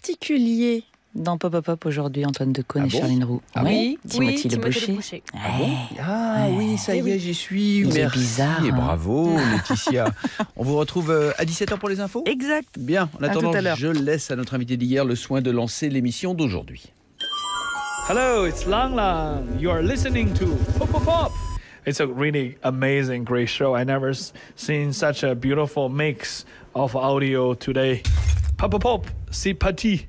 particulier dans Pop Pop Pop aujourd'hui, Antoine Decaune et Charline Roux. Oui, Timothy Le Boucher. Ah bon? Ah oui, ça y est, j'y suis. Il Merci est bizarre. et bravo, Laetitia. On vous retrouve à 17h pour les infos? Exact. Bien, en attendant, je laisse à notre invité d'hier le soin de lancer l'émission d'aujourd'hui. Hello, it's Lang Lang. You are listening to Pop Pop Pop. It's a really amazing, great show. I never seen such a beautiful mix of audio today. Pop Pop Pop, c'est parti.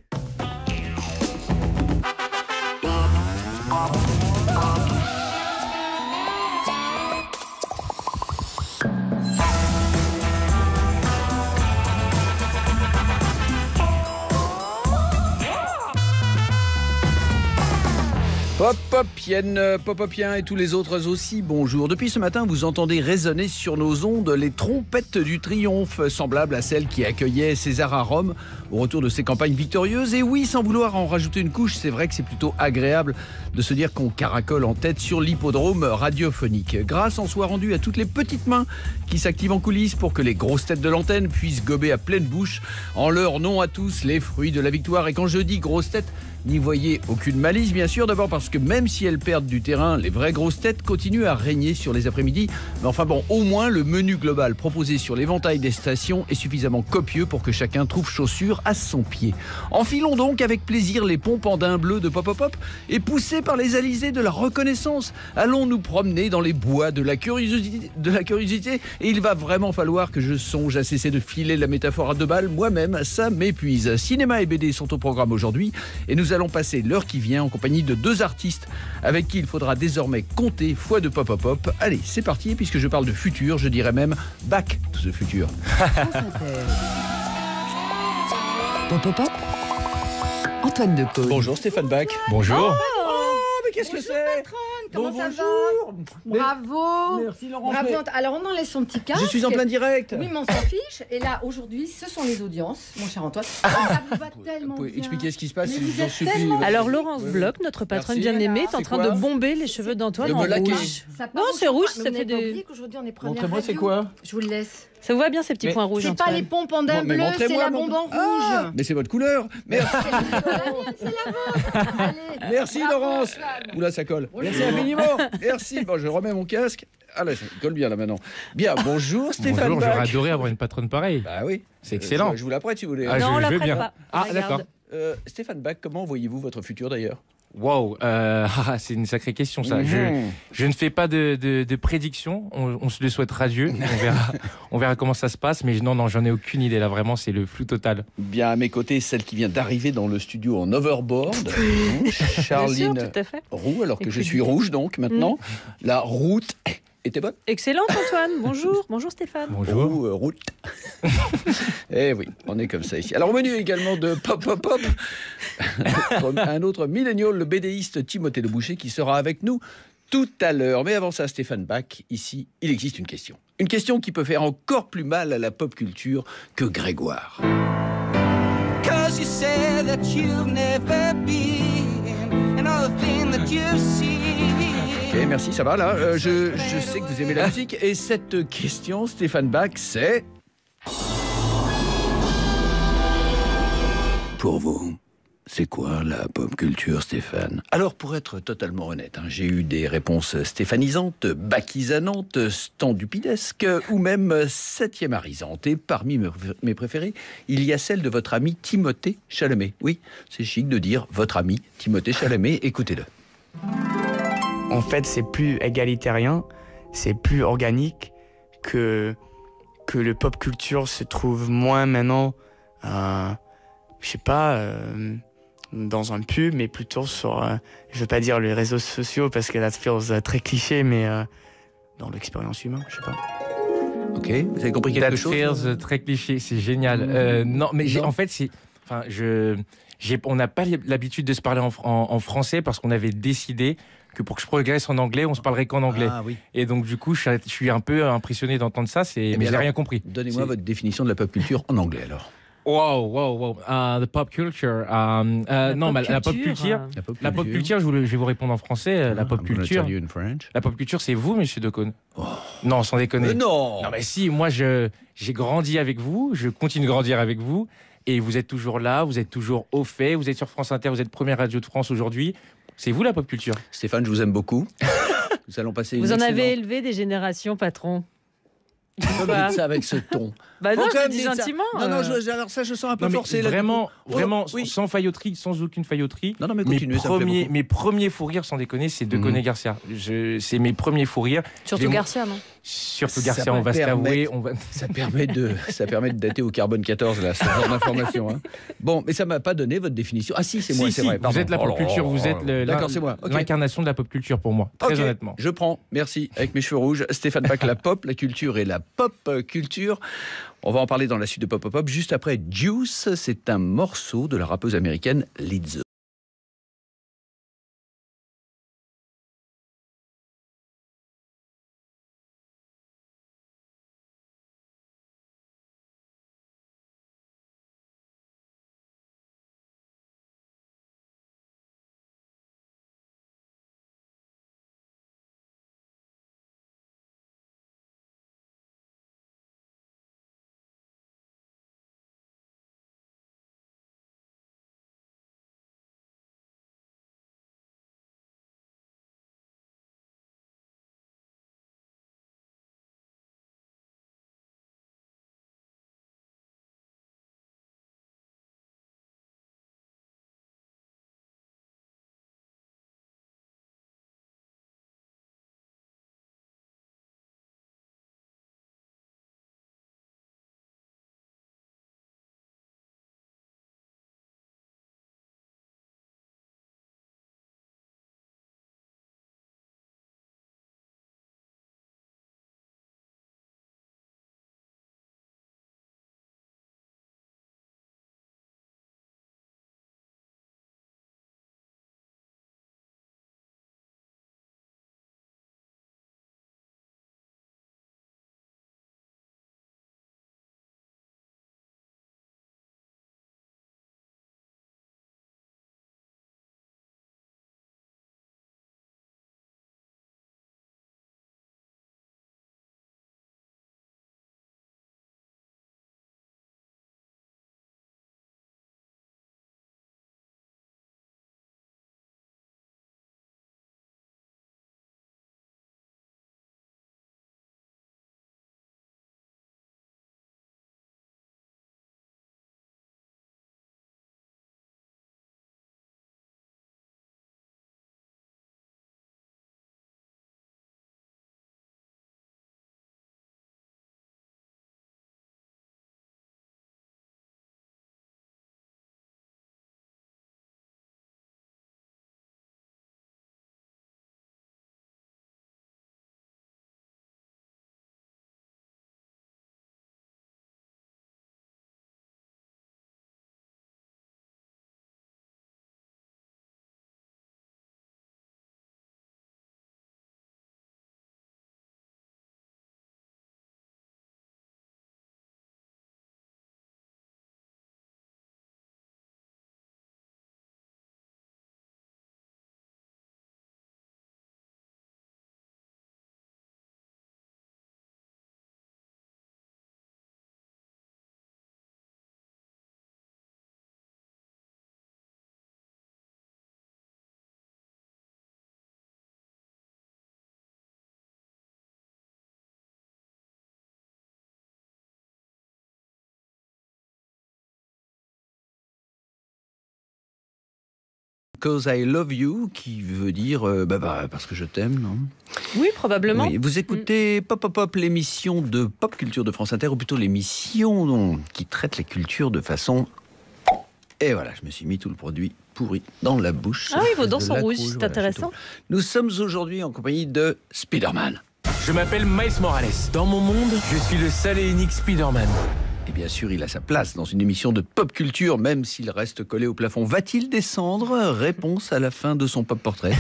Pop-Popiens et tous les autres aussi, bonjour. Depuis ce matin, vous entendez résonner sur nos ondes les trompettes du triomphe, semblables à celles qui accueillaient César à Rome au retour de ses campagnes victorieuses. Et oui, sans vouloir en rajouter une couche, c'est vrai que c'est plutôt agréable de se dire qu'on caracole en tête sur l'hippodrome radiophonique. Grâce en soit rendue à toutes les petites mains qui s'activent en coulisses pour que les grosses têtes de l'antenne puissent gober à pleine bouche en leur nom à tous les fruits de la victoire. Et quand je dis grosses têtes, n'y voyez aucune malice, bien sûr, d'abord parce que même si elles perdent du terrain, les vraies grosses têtes continuent à régner sur les après-midi. Mais enfin bon, au moins le menu global proposé sur l'éventail des stations est suffisamment copieux pour que chacun trouve chaussure à son pied. Enfilons donc avec plaisir les pompes en daim bleu de Pop Pop Pop et poussés par les alizés de la reconnaissance, allons nous promener dans les bois de la curiosité. Et il va vraiment falloir que je songe à cesser de filer la métaphore à deux balles. Moi-même, ça m'épuise. Cinéma et BD sont au programme aujourd'hui et nous allons passer l'heure qui vient en compagnie de deux artistes avec qui il faudra désormais compter foi de Pop Pop Pop. Allez, c'est parti, puisque je parle de futur, je dirais même back to the future. Pop Pop Pop, Antoine Decaune. Bonjour Stéphane Bach. Bonjour. Oh, mais qu'est-ce que c'est? Comment ça va? Bravo. Merci Laurence. Bravo. Alors on enlève son petit casque. Je suis en plein direct. Oui, mais on s'en fiche. Et là, aujourd'hui, ce sont les audiences, mon cher Antoine. Ça vous va tellement Vous pouvez bien. expliquer ce qui se passe? Mais si vous j'en êtes supplie. tellement- Alors Laurence Bloch, notre patronne Merci. bien-aimée, est en C'est train quoi de bomber les cheveux d'Antoine De en me laquer. rouge. Ça part Non, au c'est chocolat. rouge, Mais ça vous fait n'avez pas des... oublié qu'aujourd'hui, on est première Montrez-moi, c'est radio. quoi? Je vous le laisse. Ça vous va bien ces petits Mais points rouges, C'est pas Antoine? les pompes en daim Bon, mais bleu, c'est montrez-moi, la bombe en rouge. Ah, mais c'est votre couleur. Merci. C'est la vôtre. Allez. Merci Bravo, Laurence. Antoine. Oula, ça colle. Bonjour. Merci infiniment. Merci. Bon, je remets mon casque. Ah là, ça colle bien là maintenant. Bien, bonjour Stéphane Bonjour, Bach. j'aurais adoré avoir une patronne pareille. Bah oui. C'est excellent. Je vous la prête si vous voulez. Ah, Non, on je la veux prête bien. pas. Ah, Regarde. d'accord. Stéphane Bach, comment voyez-vous votre futur d'ailleurs? Wow, c'est une sacrée question ça. Je ne fais pas de prédiction, on se le souhaite radieux, on verra comment ça se passe, mais non, j'en ai aucune idée là, vraiment c'est le flou total. Bien, à mes côtés, celle qui vient d'arriver dans le studio en overboard, Charline Bien sûr, tout à fait. Roux, alors que je Écoute, suis rouge donc maintenant. La route était bonne. Excellent Antoine, bonjour. Bonjour Stéphane. Bonjour. Roux, route. Eh oui, on est comme ça ici. Alors au menu également de Pop Pop Pop, un autre millénial, le BDiste Timothée Le Boucher qui sera avec nous tout à l'heure. Mais avant ça, Stéphane Bach, ici, il existe une question. Une question qui peut faire encore plus mal à la pop culture que Grégoire. 'Cause you said that you've never been, and all the things that you've seen. Ok, merci, ça va là. Je sais que vous aimez la musique. Et cette question, Stéphane Bach, c'est... Pour vous, c'est quoi la pop culture, Stéphane? Alors, pour être totalement honnête, j'ai eu des réponses stéphanisantes, bachisanantes, standupidesques ou même septiémarisantes. Et parmi mes préférées, il y a celle de votre ami Timothée Chalamet. Oui, c'est chic de dire votre ami Timothée Chalamet. Écoutez-le. En fait, c'est plus égalitarien, c'est plus organique que le pop culture se trouve moins maintenant, je sais pas, dans un pub, mais plutôt sur, je veux pas dire les réseaux sociaux parce que that feels très cliché, mais dans l'expérience humaine, je sais pas. Ok, vous avez compris quelque That chose? feels très cliché, c'est génial. Non, mais en fait, on n'a pas l'habitude de se parler en français parce qu'on avait décidé que pour que je progresse en anglais, on se parlerait qu'en anglais. Ah oui. Et donc du coup, je suis un peu impressionné d'entendre ça, mais j'ai rien compris. Donnez-moi votre définition de la pop culture en anglais alors. Wow. The pop culture. Non, la pop culture. La pop culture, je vais vous répondre en français. La pop culture. La pop culture, c'est vous, Monsieur Decaune. Oh. Non, sans déconner. Non. Non, mais si. Moi, j'ai grandi avec vous. Je continue de grandir avec vous. Et vous êtes toujours là, vous êtes toujours au fait, vous êtes sur France Inter, vous êtes première radio de France aujourd'hui. C'est vous la pop culture. Stéphane, je vous aime beaucoup. Nous allons passer une Vous en excellente... avez élevé des générations, patron. Vous dites ça avec ce ton. Bah non, Faut je quand le même dis dire ça. gentiment. Non, alors ça, je sens un peu Non, mais forcé. là, vraiment, du coup. vraiment, oui. sans failloterie, sans aucune failloterie. Non, mais continuez, ça me plaît beaucoup. Mes premiers fous rires, sans déconner, c'est de Coné Garcia. C'est mes premiers fous rires. Surtout Garcia, non? Surtout Ça Garcia, on va se l'avouer. Ça permet de dater au carbone 14, là, ce genre d'information. Hein. Bon, mais ça m'a pas donné votre définition. Ah si, c'est moi, c'est vrai. Vous êtes la pop culture, vous êtes D'accord, c'est moi. Okay. L'incarnation de la pop culture pour moi, très honnêtement. Je prends, merci, avec mes cheveux rouges. Stéphane Bach, la pop, la culture et la pop culture. On va en parler dans la suite de Pop Pop Pop. Juste après Juice, c'est un morceau de la rappeuse américaine Lizzo. Cause I Love You, qui veut dire parce que je t'aime, non? Oui, probablement. Oui, vous écoutez Pop Pop Pop, l'émission de pop culture de France Inter, ou plutôt l'émission qui traite les cultures de façon... Et voilà, je me suis mis tout le produit pourri dans la bouche. Ah oui, vos dents sont rouges, c'est intéressant. Nous sommes aujourd'hui en compagnie de Spider-Man. Je m'appelle Miles Morales. Dans mon monde, je suis le seul et unique Spider-Man. Et bien sûr, il a sa place dans une émission de pop culture, même s'il reste collé au plafond. Va-t-il descendre? Réponse à la fin de son pop portrait.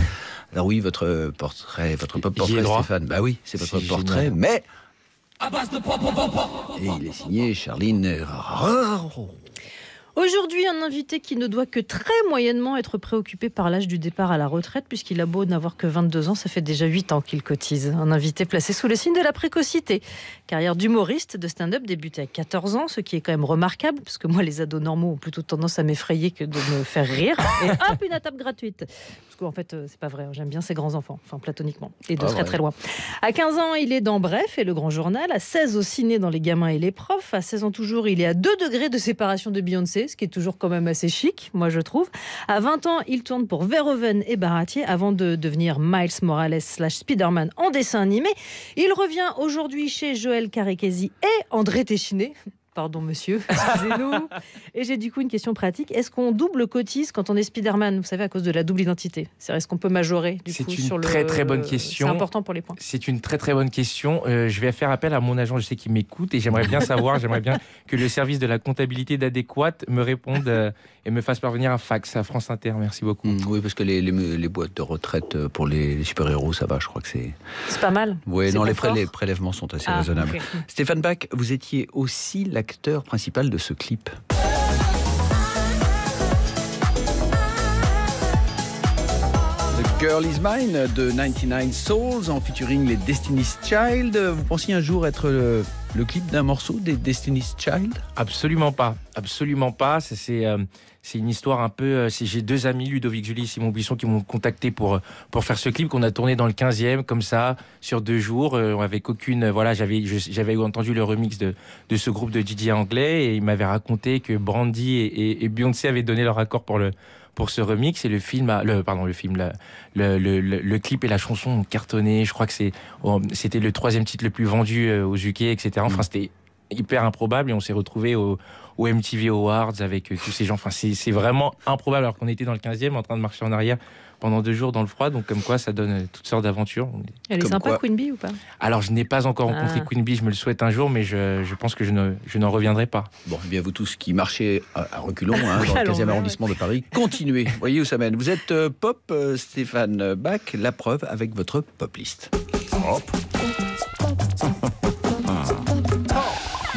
Alors oui, votre pop portrait, Stéphane. Bah oui, c'est votre portrait, génial. Mais... Et il est signé Charline. Aujourd'hui, un invité qui ne doit que très moyennement être préoccupé par l'âge du départ à la retraite, puisqu'il a beau n'avoir que 22 ans, ça fait déjà 8 ans qu'il cotise. Un invité placé sous le signe de la précocité. Carrière d'humoriste, de stand-up débutée à 14 ans, ce qui est quand même remarquable, parce que moi, les ados normaux ont plutôt tendance à m'effrayer que de me faire rire. Et hop, une étape gratuite. Parce qu'en fait, c'est pas vrai, j'aime bien ces grands-enfants, enfin platoniquement, et de très très loin. À 15 ans, il est dans Bref et Le Grand Journal. À 16, au ciné dans Les Gamins et les Profs. À 16 ans toujours, il est à 2 degrés de séparation de Beyoncé, ce qui est toujours quand même assez chic, moi je trouve. À 20 ans, il tourne pour Verhoeven et Baratier avant de devenir Miles Morales / Spider-Man en dessin animé. Il revient aujourd'hui chez Joël Carré-Quesi et André Téchiné. Pardon monsieur, excusez-nous. Et j'ai du coup une question pratique. Est-ce qu'on double cotise quand on est Spider-Man, vous savez, à cause de la double identité? Est-ce qu'on peut majorer du coup sur le... C'est une très bonne question. C'est important pour les points. C'est une très bonne question. Je vais faire appel à mon agent, je sais qu'il m'écoute et j'aimerais bien que le service de la comptabilité d'Adéquate me réponde et me fasse parvenir un fax à France Inter. Merci beaucoup. Oui, parce que les boîtes de retraite pour les super-héros, ça va, je crois que c'est... C'est pas mal. Oui, non, les prélèvements sont assez raisonnables. Okay. Stéphane Bach, vous étiez aussi l'acteur principal de ce clip. The Girl Is Mine de 99 Souls en featuring les Destiny's Child. Vous pensiez un jour être le clip d'un morceau des Destiny's Child? Absolument pas. Absolument pas. C'est une histoire un peu... J'ai 2 amis, Ludovic Julie et Simon Buisson, qui m'ont contacté pour faire ce clip qu'on a tourné dans le 15e, comme ça, sur 2 jours, avec aucune... Voilà, j'avais entendu le remix de ce groupe de DJ anglais, et il m'avait raconté que Brandy et Beyoncé avaient donné leur accord pour ce remix, et le clip et la chanson ont cartonné. Je crois que c'était le 3e titre le plus vendu aux UK, etc. Enfin, c'était hyper improbable, et on s'est retrouvés au MTV Awards avec tous ces gens. Enfin, c'est vraiment improbable, alors qu'on était dans le 15e en train de marcher en arrière pendant 2 jours dans le froid. Donc comme quoi, ça donne toutes sortes d'aventures. Elle est sympa, Queen Bee, ou pas? Alors, je n'ai pas encore rencontré Queen Bee, je me le souhaite un jour, mais je pense que je n'en reviendrai pas. Bon, eh bien vous tous qui marchez à reculons dans le 15e arrondissement de Paris, continuez. Voyez où ça mène. Vous êtes pop, Stéphane Bach, la preuve avec votre pop list. Hop.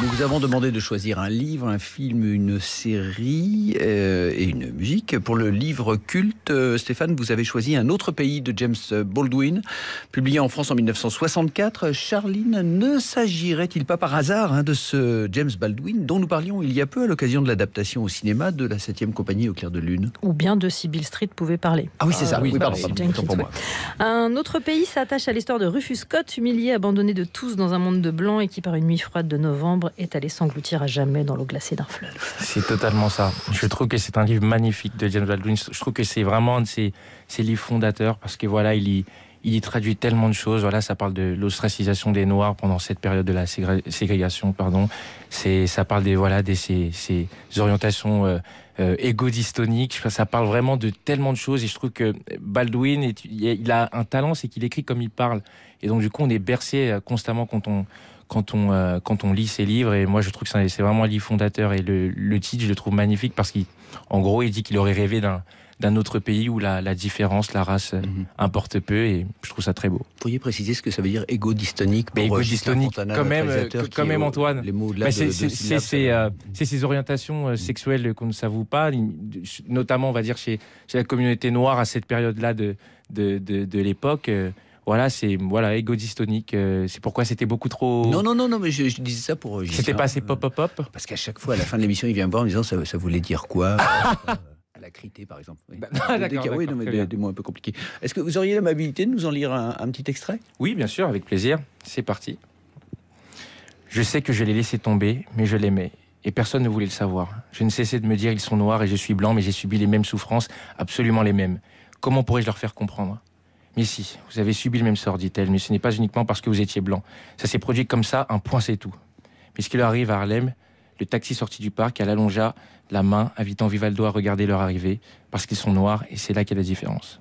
Nous vous avons demandé de choisir un livre, un film, une série et une musique. Pour le livre culte, Stéphane, vous avez choisi Un autre pays de James Baldwin, publié en France en 1964. Charline, ne s'agirait-il pas par hasard de ce James Baldwin dont nous parlions il y a peu à l'occasion de l'adaptation au cinéma de la 7e compagnie au clair de lune? Ou bien de Sybil Street pouvait parler. Ah oui, c'est ça. Oui, pardon, pour moi. Un autre pays s'attache à l'histoire de Rufus Scott, humilié, abandonné de tous dans un monde de blancs et qui, par une nuit froide de novembre, est allé s'engloutir à jamais dans l'eau glacée d'un fleuve. C'est totalement ça. Je trouve que c'est un livre magnifique de James Baldwin. Je trouve que c'est vraiment un de ses livres fondateurs, parce que voilà, il y traduit tellement de choses. Voilà, ça parle de l'ostracisation des Noirs pendant cette période de la ségrégation, pardon. Ça parle ces orientations égo-dystoniques. Ça parle vraiment de tellement de choses, et je trouve que Baldwin, il a un talent, c'est qu'il écrit comme il parle. Et donc du coup, on est bercé constamment quand on lit ses livres, et moi je trouve que c'est vraiment un livre fondateur, et le titre je le trouve magnifique, parce qu'en gros il dit qu'il aurait rêvé d'un autre pays où la différence, la race importe peu, et je trouve ça très beau. Vous pourriez préciser ce que ça veut dire égo-dystonique? Égo-dystonique, quand même Antoine. Les mots c'est ces orientations sexuelles qu'on ne s'avoue pas, notamment on va dire chez la communauté noire à cette période-là de l'époque. Voilà, égo-dystonique. C'est pourquoi c'était beaucoup trop... Non, mais je disais ça pour... C'était pas assez pop. Parce qu'à chaque fois, à la fin de l'émission, il vient me voir en me disant ça voulait dire quoi à la critée, par exemple. Oui. D'accord, oui, des mots un peu compliqués. Est-ce que vous auriez l'amabilité de nous en lire un petit extrait? Oui, bien sûr, avec plaisir. C'est parti. Je sais que je l'ai laissé tomber, mais je l'aimais. Et personne ne voulait le savoir. Je ne cessais de me dire, ils sont noirs et je suis blanc, mais j'ai subi les mêmes souffrances, absolument les mêmes. Comment pourrais-je leur faire comprendre ? Mais si, vous avez subi le même sort, dit-elle, mais ce n'est pas uniquement parce que vous étiez blanc. Ça s'est produit comme ça, un point c'est tout. Mais ce qui leur arrive à Harlem, le taxi sorti du parc, elle allongea la main, invitant Vivaldo à regarder leur arrivée, parce qu'ils sont noirs, et c'est là qu'est la différence.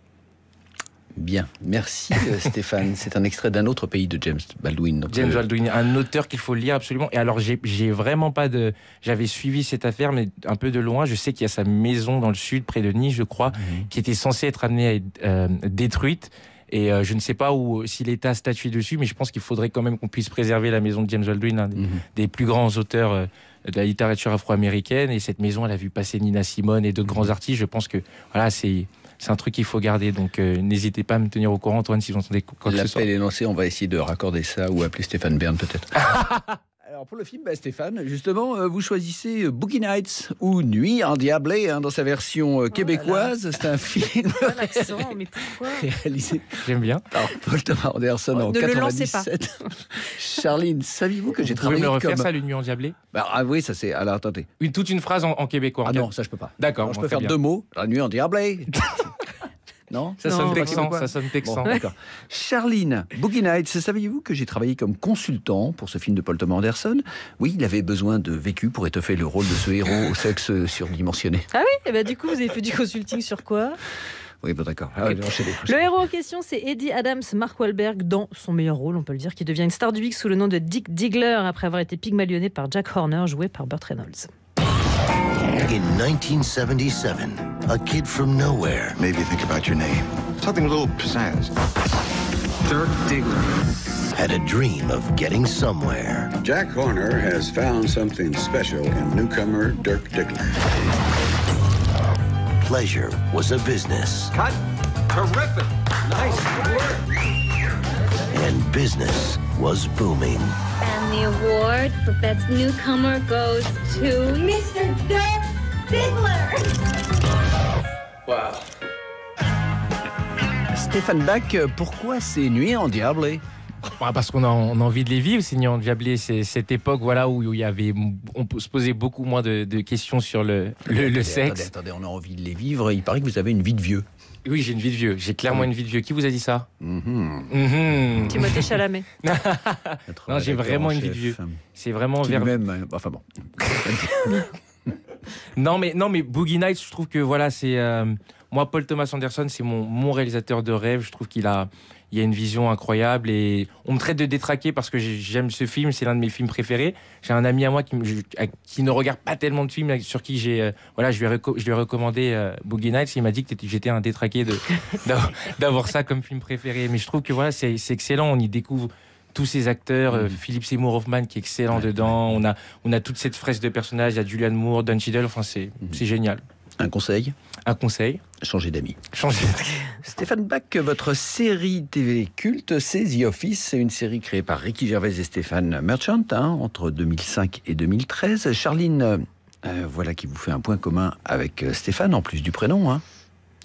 Bien, merci Stéphane. C'est un extrait d'un autre pays de James Baldwin. James Baldwin, un auteur qu'il faut lire absolument. Et alors, j'ai vraiment pas de... J'avais suivi cette affaire, mais un peu de loin. Je sais qu'il y a sa maison dans le sud, près de Nice, je crois, qui était censée être amenée à être détruite. Et je ne sais pas si l'État a statué dessus, mais je pense qu'il faudrait quand même qu'on puisse préserver la maison de James Baldwin, des plus grands auteurs de la littérature afro-américaine. Et cette maison, elle a vu passer Nina Simone et d'autres grands artistes. Je pense que voilà, c'est un truc qu'il faut garder. Donc n'hésitez pas à me tenir au courant, Antoine, si vous entendez quoi que ce soit. L'appel est lancé, on va essayer de raccorder ça ou appeler Stéphane Bern peut-être. Alors pour le film, Stéphane, justement, vous choisissez Boogie Nights ou Nuit endiablée dans sa version québécoise. C'est un film accent, mais pourquoi réalisé J'aime bien. par Paul Thomas Anderson en 1997. Charline, saviez-vous que j'ai travaillé comme... Vous pouvez me le refaire, comme... ça, le Nuit endiablée? Ah oui, ça c'est... Alors attendez. Toute une phrase en québécois. Non, ça je peux pas. D'accord. Alors, je peux faire 2 mots. La Nuit endiablée. Non, ça sonne texan, ça sonne texan. Bon, d'accord. Charline, Boogie Nights, saviez-vous que j'ai travaillé comme consultant pour ce film de Paul Thomas Anderson? Oui, il avait besoin de vécu pour étoffer le rôle de ce héros au sexe surdimensionné. Ah oui, et bah, du coup, vous avez fait du consulting sur quoi? Oui, bon, d'accord. Le héros en question, c'est Eddie Adams, Mark Wahlberg, dans son meilleur rôle, on peut le dire, qui devient une star du X sous le nom de Dick Diggler après avoir été pygmalionné par Jack Horner, joué par Burt Reynolds. In 1977, a kid from nowhere. Maybe think about your name. Something with a little pizzazz. Dirk Diggler. Had a dream of getting somewhere. Jack Horner has found something special in newcomer Dirk Diggler. Pleasure was a business. Cut. Terrific. Nice work. And business was booming. And the award for Best Newcomer goes to Mr. Dirk Diggler. Wow. Stéphane Bach, pourquoi ces nuits endiablées? Parce qu'on a envie de les vivre, ces nuits endiablées. C'est cette époque voilà, où il y avait, on se posait beaucoup moins de questions sur le sexe. Attendez, on a envie de les vivre. Il paraît que vous avez une vie de vieux. Oui, j'ai une vie de vieux. J'ai clairement une vie de vieux. Qui vous a dit ça? Timothée Chalamet. Non, j'ai vraiment une vie de vieux. C'est vraiment vers... Même, enfin bon. non, mais Boogie Nights, je trouve que voilà, c'est... moi, Paul Thomas Anderson, c'est mon réalisateur de rêve. Je trouve qu'il a une vision incroyable et on me traite de détraqué parce que j'aime ce film, c'est l'un de mes films préférés. J'ai un ami à moi qui ne regarde pas tellement de films, sur qui je lui ai recommandé Boogie Nights. Il m'a dit que j'étais un détraqué d'avoir ça comme film préféré. Mais je trouve que voilà, c'est excellent. On y découvre tous ces acteurs, Philip Seymour Hoffman qui est excellent dedans. On a toute cette fresque de personnages. Il y a Julianne Moore, Don Cheadle. Enfin, c'est génial. Un conseil? Un conseil? Changer d'amis. Changer d'amis. Stéphane Bach, votre série TV culte, c'est The Office. C'est une série créée par Ricky Gervais et Stéphane Merchant entre 2005 et 2013. Charline, voilà qui vous fait un point commun avec Stéphane, en plus du prénom. Hein.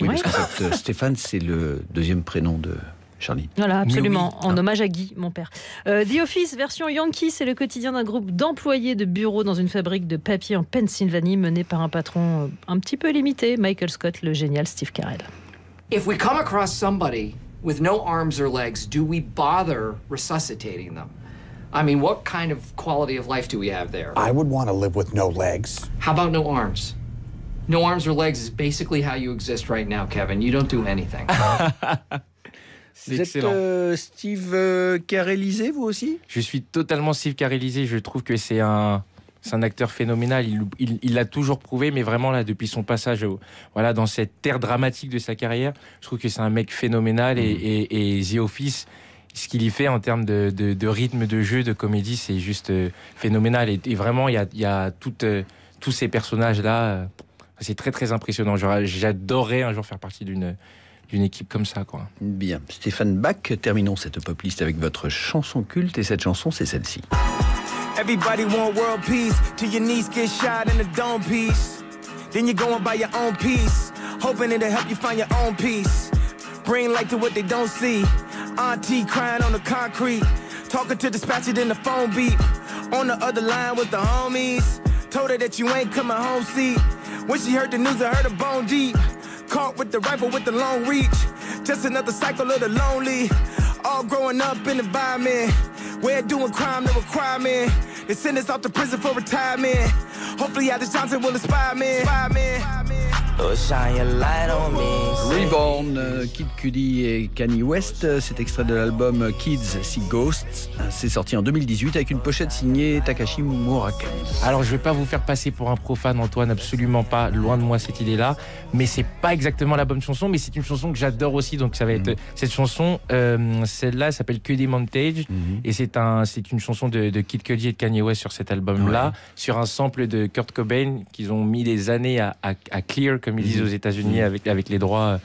Oui, parce qu'en fait, Stéphane, c'est le deuxième prénom de Charline. Voilà, absolument, en hommage à Guy, mon père. The Office, version Yankee, c'est le quotidien d'un groupe d'employés de bureau dans une fabrique de papier en Pennsylvanie, mené par un patron un petit peu limité, Michael Scott, le génial Steve Carell. If we come across somebody with no arms or legs, do we bother resuscitating them? I mean, what kind of quality of life do we have there? I would want to live with no legs. How about no arms? No arms or legs is basically how you exist right now, Kevin. You don't do anything. Vous êtes Steve Carellisé, vous aussi? Je suis totalement Steve Carellisé. Je trouve que c'est un acteur phénoménal. Il l'a toujours prouvé, mais vraiment là, depuis son passage voilà, dans cette ère dramatique de sa carrière, je trouve que c'est un mec phénoménal. Et The Office, ce qu'il y fait en termes de rythme de jeu, de comédie, c'est juste phénoménal. Et vraiment, il y a tous ces personnages-là. C'est très, très impressionnant. J'adorerais un jour faire partie d'une équipe comme ça, quoi. Bien. Stéphane Bach, terminons cette pop list avec votre chanson culte, et cette chanson, c'est celle-ci. Everybody want world peace, till your niece get shot in a dome piece. Then you go and buy your own piece, hoping it'll help you find your own peace. Bring light to what they don't see. Auntie crying on the concrete, talking to dispatcher, then the phone beep. On the other line was the homies, told her that you ain't coming home, see. When she heard the news, I heard her bone deep. Caught with the rifle with the long reach. Just another cycle of the lonely. All growing up in the environment where doing crime no requirement. They send us off to prison for retirement. Hopefully Alice Johnson will inspire me. Oh, shine your light on me. Reborn, Kid Cudi et Kanye West, c'est extrait de l'album Kids See Ghosts. C'est sorti en 2018 avec une pochette signée Takashi Murakami. Alors je vais pas vous faire passer pour un profane, Antoine, absolument pas, loin de moi cette idée-là, mais c'est pas exactement la bonne chanson, mais c'est une chanson que j'adore aussi, donc ça va être cette chanson, celle-là s'appelle Que des Montage, et c'est une chanson de Kid Cudi et de Kanye West sur cet album-là, sur un sample de Kurt Cobain qu'ils ont mis des années à clear, comme ils disent aux États-Unis, avec les droits,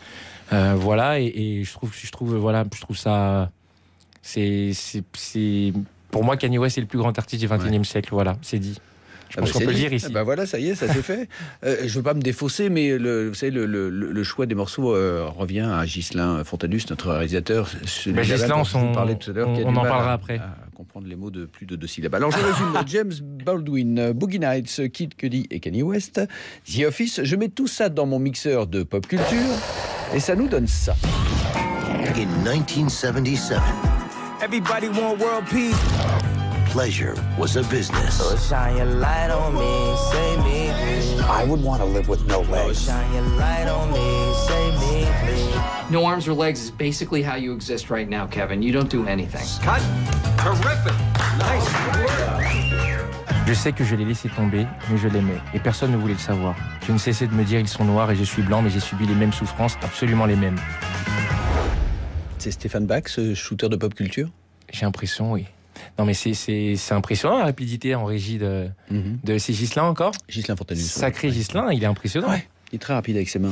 voilà, et je trouve ça, c'est pour moi Kanye West est le plus grand artiste du 21e siècle, voilà, c'est dit. Je pense qu'on peut le dire ici. Voilà, ça y est, ça s'est fait. Je veux pas me défausser, mais vous savez, le choix des morceaux revient à Ghislain Fontanus, notre réalisateur. Ghislain, on en parlera après. À comprendre les mots de plus de 2 syllabes. Alors je résume. James Baldwin, Boogie Nights, Kid Cudi et Kanye West, The Office. Je mets tout ça dans mon mixeur de pop culture et ça nous donne ça. In 1977, Everybody want world peace. pleasure was a business. Oh, shine your light on me, save me, please. I would want to live with no Oh, legs. shine your light on me, save me, please. No arms or legs is basically how you exist right now, Kevin. You don't do anything. Cut. Terrific. Nice work. Je sais que je l'ai laissé tomber, mais je l'aimais, et personne ne voulait le savoir. Je ne cessais de me dire ils sont noirs et je suis blanc, mais j'ai subi les mêmes souffrances, absolument les mêmes. C'est Stéphane Bach, ce shooter de pop culture? J'ai l'impression, oui. Non mais c'est impressionnant la rapidité en régie de c'est Ghislain encore. Ghislain Fontanus. Sacré Ghislain, il est impressionnant. Ouais, il est très rapide avec ses mains.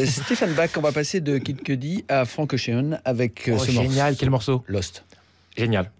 Stéphane Bach, on va passer de Kid Cudi à Frank Ocean avec ce morceau. Génial, quel morceau? Lost. Génial.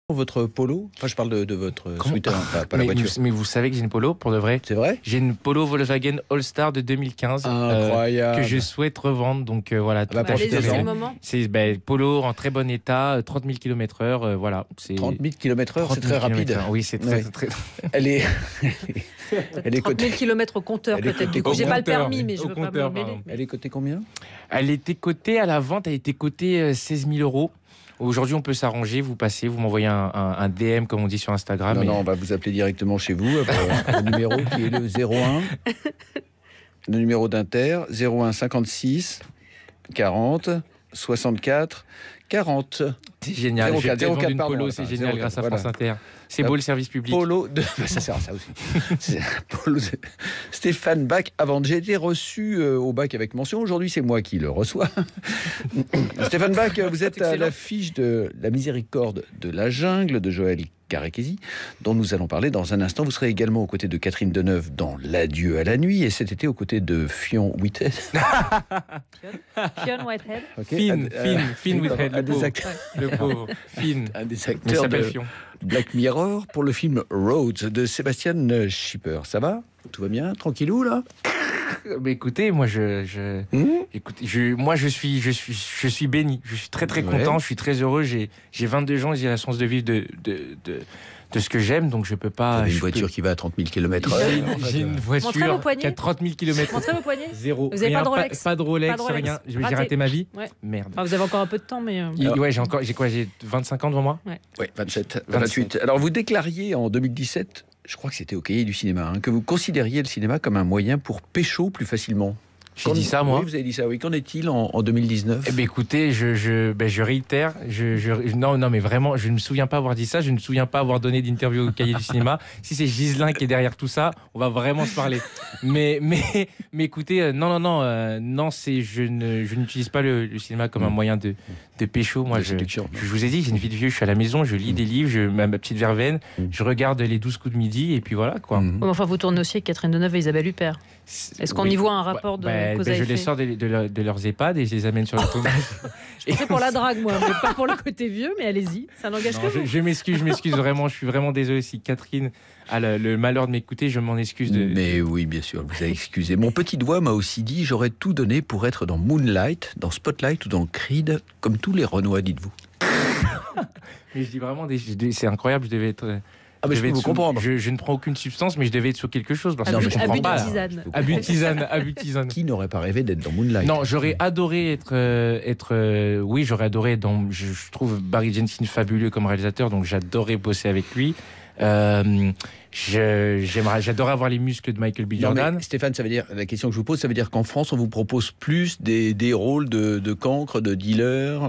Votre polo? Enfin, je parle de votre scooter, pas la voiture. Mais vous savez que j'ai une polo, pour de vrai? C'est vrai? J'ai une polo Volkswagen All-Star de 2015 Incroyable. que je souhaite revendre. Donc voilà, tout allez-y, c'est le moment. C'est polo en très bon état, 30 000 km/h. Voilà, 30 000 km/h, c'est très rapide. Oui, c'est très. Elle est 30 000 km au compteur, peut-être. Du coup, j'ai pas le permis, mais je veux pas me mêler. Elle est cotée combien? Elle était cotée à la vente, elle était cotée 16 000 euros. Aujourd'hui, on peut s'arranger, vous passez, vous m'envoyez un DM, comme on dit sur Instagram. Non, on va vous appeler directement chez vous, le numéro qui est le 01, le numéro d'Inter, 01 56 40 64 40. C'est génial, j'ai vendu une polo, c'est génial, grâce à France Inter. C'est beau le service public. Polo de... ça sert à ça aussi. C'est polo de Stéphane Bach. Avant, j'ai été reçu au bac avec mention. Aujourd'hui, c'est moi qui le reçois. Stéphane Bach, vous êtes à l'affiche de La Miséricorde de la jungle de Joël Karekesi, dont nous allons parler dans un instant. Vous serez également aux côtés de Catherine Deneuve dans L'Adieu à la nuit, et cet été aux côtés de Fionn Whitehead. Fionn Whitehead. Okay. Fionn Whitehead, le pauvre. Fionn. Un des acteurs de Black Mirror pour le film Roads de Sébastien Schipper. Ça va? Tout va bien? Tranquillou là? Mais écoutez, moi je suis béni. Je suis très content. Je suis très heureux. J'ai 22 ans. J'ai la chance de vivre de ce que j'aime, donc je peux pas. Vous avez une voiture qui va à 30 000 km/h. J'ai une voiture qui a 30 000 km. Montrez vos poignets. Zéro. Vous n'avez pas de Rolex? Pas de Rolex, rien. J'ai raté ma vie. Ouais. Merde. Vous avez encore un peu de temps, mais. Ouais, j'ai 25 ans devant moi. Ouais, 27, 28. Alors vous déclariez en 2017. Je crois que c'était au Cahier du cinéma, que vous considériez le cinéma comme un moyen pour pécho plus facilement. J'ai dit ça, moi. Oui, vous avez dit ça, oui. Qu'en est-il en 2019? Eh bien, écoutez, je réitère. Non, mais vraiment, je ne me souviens pas avoir dit ça. Je ne me souviens pas avoir donné d'interview au Cahier du cinéma. Si c'est Ghislain qui est derrière tout ça, on va vraiment se parler. Mais écoutez, non, je n'utilise pas le cinéma comme un moyen de pécho. Moi, je vous ai dit, j'ai une vie de vieux. Je suis à la maison, je lis des livres, ma petite verveine, je regarde les 12 coups de midi, et puis voilà, quoi. Enfin, vous tournez aussi avec Catherine Deneuve et Isabelle Huppert. Est-ce qu'on y voit un rapport de cause à effet? Je les sors de leurs EHPAD et je les amène sur le tournage. Je pensais pour la drague, moi, mais pas pour le côté vieux, mais allez-y, ça n'engage que vous. Je m'excuse vraiment, je suis vraiment désolé si Catherine a le malheur de m'écouter, je m'en excuse. Mais oui, bien sûr, vous avez excusé. Mon petit doigt m'a aussi dit, j'aurais tout donné pour être dans Moonlight, dans Spotlight ou dans Creed, comme tous les Renois, dites-vous. Mais je dis vraiment, c'est incroyable, je devais être... Ah, mais je peux vous comprendre. Je ne prends aucune substance, mais je devais être sur quelque chose. Parce que je comprends pas. Abus de tisane. Qui n'aurait pas rêvé d'être dans Moonlight? Non, j'aurais adoré oui, j'aurais adoré. Je trouve Barry Jenkins fabuleux comme réalisateur, donc j'adorais bosser avec lui. J'adorais avoir les muscles de Michael B. Jordan. Stéphane, ça veut dire, la question que je vous pose, ça veut dire qu'en France, on vous propose plus des rôles de cancre, de dealer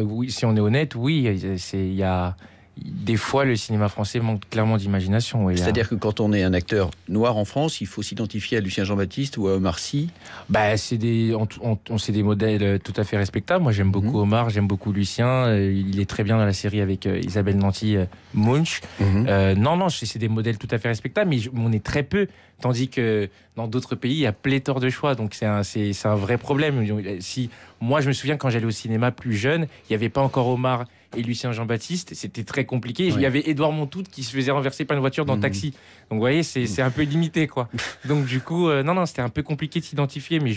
oui, si on est honnête, oui, il y a... Des fois, le cinéma français manque clairement d'imagination. Oui, c'est-à-dire que quand on est un acteur noir en France, il faut s'identifier à Lucien Jean-Baptiste ou à Omar Sy. C'est des modèles tout à fait respectables. Moi, j'aime beaucoup Omar, j'aime beaucoup Lucien. Il est très bien dans la série avec Isabelle Nanty, Munch. Non, c'est des modèles tout à fait respectables, mais on est très peu. Tandis que dans d'autres pays, il y a pléthore de choix. Donc c'est un vrai problème. Moi, je me souviens quand j'allais au cinéma plus jeune, il n'y avait pas encore Omar et Lucien Jean-Baptiste, c'était très compliqué. Ouais. Il y avait Édouard Montout qui se faisait renverser par une voiture dans le taxi. Donc vous voyez, c'est un peu limité, quoi. Donc du coup, non, c'était un peu compliqué de s'identifier, mais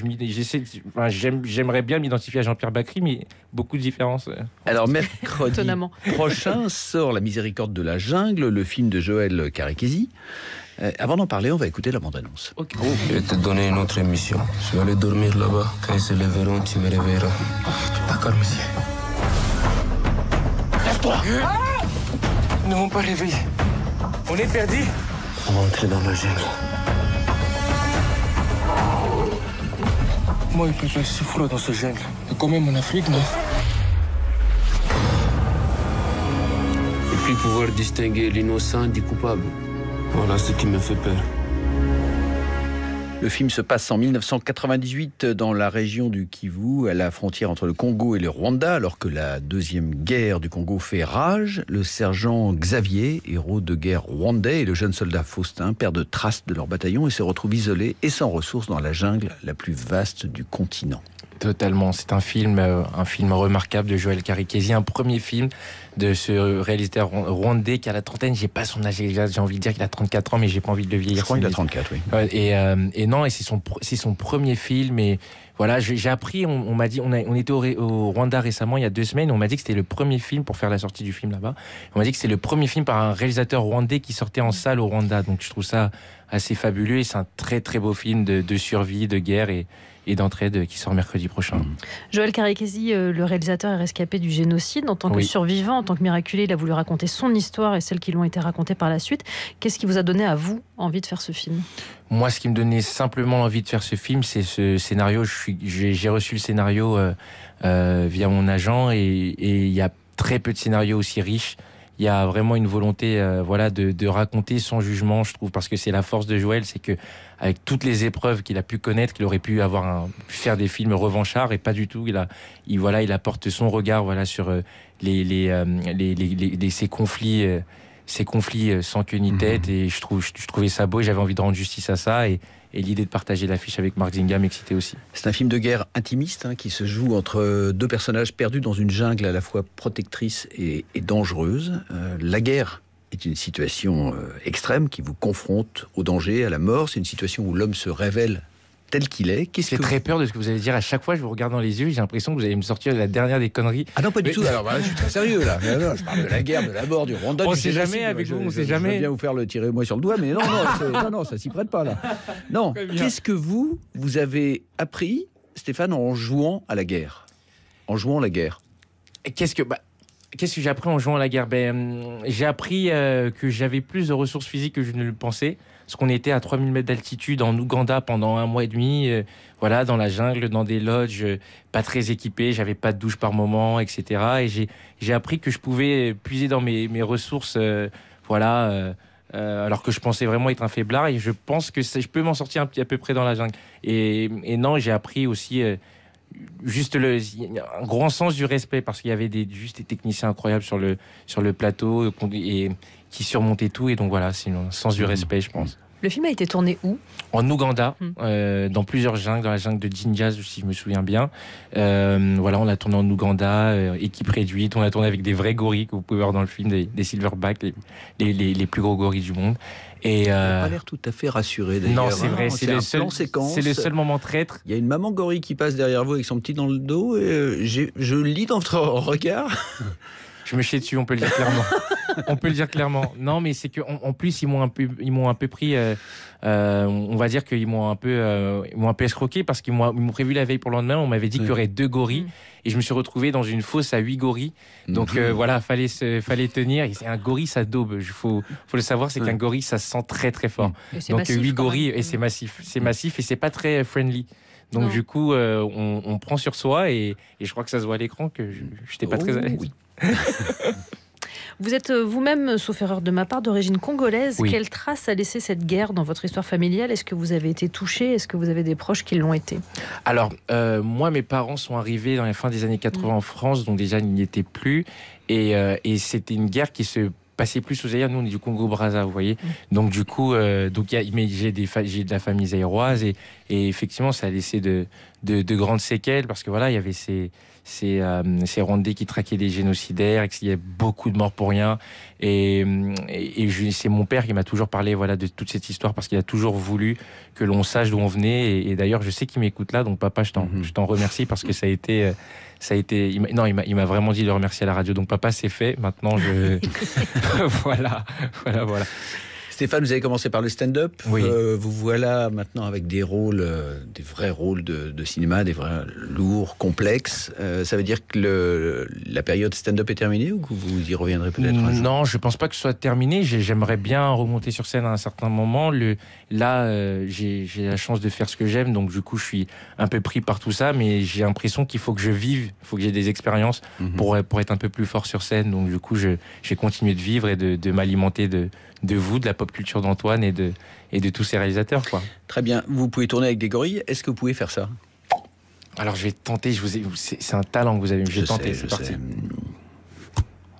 j'aimerais bien m'identifier à Jean-Pierre Bacry, mais beaucoup de différences. Alors mercredi prochain sort La Miséricorde de la jungle, le film de Joël Karekesi. Avant d'en parler, on va écouter la bande-annonce. Okay. Je vais te donner une autre émission. Je vais aller dormir là-bas. Quand ils se lèveront, tu me réveilleras. D'accord, monsieur. Lève-toi! Ils ne vont pas réveiller. On est perdus. On va entrer dans la jungle. Moi, il fait si froid dans ce jungle. C'est quand même en Afrique, non? Et puis pouvoir distinguer l'innocent du coupable. Voilà ce qui me fait peur. Le film se passe en 1998 dans la région du Kivu, à la frontière entre le Congo et le Rwanda, alors que la deuxième guerre du Congo fait rage. Le sergent Xavier, héros de guerre rwandais, et le jeune soldat Faustin perdent trace de leur bataillon et se retrouvent isolés et sans ressources dans la jungle la plus vaste du continent. Totalement. C'est un film remarquable de Joël Karekesi, un premier film de ce réalisateur rwandais qui a la trentaine. J'ai pas son âge, j'ai envie de dire qu'il a 34 ans, mais j'ai pas envie de le vieillir. Je crois qu'il a 34, oui. Et non, et c'est son premier film. Et voilà, j'ai appris, on m'a dit, on était au Rwanda récemment, il y a 2 semaines, on m'a dit que c'était le premier film pour faire la sortie du film là-bas. On m'a dit que c'était le premier film par un réalisateur rwandais qui sortait en salle au Rwanda. Donc je trouve ça assez fabuleux et c'est un très très beau film de survie, de guerre et d'entraide qui sort mercredi prochain. Joël Karekesi, le réalisateur, est rescapé du génocide. En tant que survivant, en tant que miraculé, il a voulu raconter son histoire et celles qui lui ont été racontées par la suite. Qu'est-ce qui vous a donné à vous envie de faire ce film ? Moi, ce qui me donnait simplement envie de faire ce film, c'est ce scénario. J'ai reçu le scénario via mon agent et il y a très peu de scénarios aussi riches. Il y a vraiment une volonté de raconter sans jugement, je trouve, parce que c'est la force de Joël, c'est que avec toutes les épreuves qu'il a pu connaître, qu'il aurait pu faire des films revanchards, et pas du tout. Il apporte son regard sur ces conflits sans queue ni tête, et je trouvais ça beau, et j'avais envie de rendre justice à ça, et l'idée de partager l'affiche avec Marc Zinga m'excitait aussi. C'est un film de guerre intimiste qui se joue entre 2 personnages perdus dans une jungle à la fois protectrice et dangereuse. La guerre est une situation extrême qui vous confronte au danger, à la mort. C'est une situation où l'homme se révèle tel qu'il est. J'ai très peur de ce que vous allez dire. À chaque fois, je vous regarde dans les yeux, j'ai l'impression que vous allez me sortir la dernière des conneries. Ah non, pas du tout. Alors, je suis très sérieux là. Non, je parle de la guerre, de la mort, du Rwanda. On ne sait jamais avec vous, on ne sait jamais. Je vais bien vous faire le tirer moi sur le doigt, mais non, ça s'y prête pas là. Non. Qu'est-ce que vous avez appris, Stéphane, en jouant à la guerre, Qu'est-ce que j'ai appris en jouant à la guerre ? J'ai appris que j'avais plus de ressources physiques que je ne le pensais. Parce qu'on était à 3000 mètres d'altitude en Ouganda pendant 1 mois et demi, dans la jungle, dans des lodges, pas très équipés, j'avais pas de douche par moment, etc. Et j'ai appris que je pouvais puiser dans mes ressources, alors que je pensais vraiment être un faiblard, et je pense que je peux m'en sortir à peu près dans la jungle. Et non, j'ai appris aussi un grand sens du respect, parce qu'il y avait des techniciens incroyables sur le plateau et qui surmontaient tout, et donc voilà, c'est un sens du respect, je pense. Le film a été tourné où ? En Ouganda, dans plusieurs jungles, dans la jungle de Jinja, si je me souviens bien. On l'a tourné en Ouganda, équipe réduite. On a tourné avec des vrais gorilles que vous pouvez voir dans le film, des silverbacks, les plus gros gorilles du monde. Et il n'a pas l'air tout à fait rassuré d'ailleurs. Non, c'est vrai, c'est le seul moment traître. Il y a une maman gorille qui passe derrière vous avec son petit dans le dos, et je lis dans votre regard. Je me chie dessus, on peut le dire clairement. On peut le dire clairement. Non, mais c'est qu'en plus, ils m'ont un peu pris. On va dire qu'ils m'ont un peu escroqué, parce qu'ils m'ont prévu la veille pour le lendemain. On m'avait dit qu'il y aurait 2 gorilles, et je me suis retrouvé dans une fosse à 8 gorilles. Donc fallait tenir. Et c'est un gorille, ça daube. Faut le savoir, c'est qu'un gorille, ça se sent très très fort. Donc massif, 8 gorilles, et c'est massif. C'est massif, et c'est pas très friendly. Donc du coup, on prend sur soi, et je crois que ça se voit à l'écran que je n'étais pas très à l'aise. Oui. Vous êtes vous-même, sauf erreur de ma part, d'origine congolaise. Oui. Quelle trace a laissé cette guerre dans votre histoire familiale ? Est-ce que vous avez été touché ? Est-ce que vous avez des proches qui l'ont été ? Alors, moi, mes parents sont arrivés dans la fin des années 80 en France, donc déjà, ils n'y étaient plus. Et c'était une guerre qui se passait plus aux Zaïre. Nous, on est du Congo-Brazza, vous voyez. Donc, du coup, j'ai de la famille zaïroise, et effectivement, ça a laissé de grandes séquelles, parce que il y avait ces Rwandais qui traquaient des génocidaires, et qu'il y a beaucoup de morts pour rien. Et c'est mon père qui m'a toujours parlé de toute cette histoire, parce qu'il a toujours voulu que l'on sache d'où on venait. Et d'ailleurs, je sais qu'il m'écoute là, donc papa, je t'en remercie, parce que ça a été il m'a vraiment dit de le remercier à la radio. Donc papa, c'est fait. Maintenant, voilà. Stéphane, vous avez commencé par le stand-up. Oui. Vous voilà maintenant avec des rôles, des vrais rôles de cinéma, des vrais lourds, complexes. Ça veut dire que la période stand-up est terminée, ou que vous y reviendrez peut-être un jour ? Non, je pense pas que ce soit terminé. J'aimerais bien remonter sur scène à un certain moment. J'ai la chance de faire ce que j'aime, donc du coup, je suis un peu pris par tout ça, mais j'ai l'impression qu'il faut que je vive, il faut que j'ai des expériences pour être un peu plus fort sur scène. Donc du coup, j'ai continué de vivre et de m'alimenter de vous, de la pop culture d'Antoine et de tous ces réalisateurs, quoi. Très bien. Vous pouvez tourner avec des gorilles. Est-ce que vous pouvez faire ça ? Alors je vais tenter. C'est un talent que vous avez. Je vais tenter. C'est parti.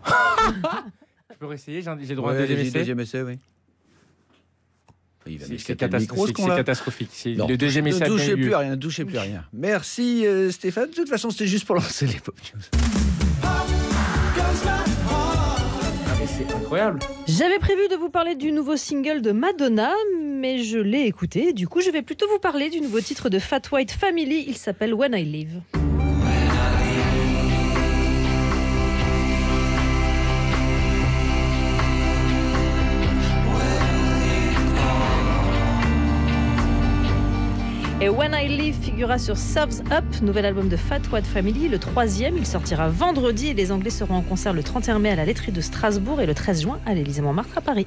Je peux essayer. J'ai le droit de deuxième essai. Deuxième essai, oui. Il va C'est m'escater le micro, ce c'est con-là. catastrophique. C'est Non, le deuxième essai. Ne a bien touchez eu lieu. plus à rien, ne touchez plus à rien. Merci Stéphane. De toute façon, c'était juste pour lancer les Pop News. C'est incroyable. J'avais prévu de vous parler du nouveau single de Madonna, mais je l'ai écouté. Du coup, je vais plutôt vous parler du nouveau titre de Fat White Family. Il s'appelle When I Leave. Et When I Leave figurera sur Surf's Up, nouvel album de Fat White Family, le 3e. Il sortira vendredi et les Anglais seront en concert le 31 mai à la Laiterie de Strasbourg et le 13 juin à l'Élysée-Montmartre à Paris.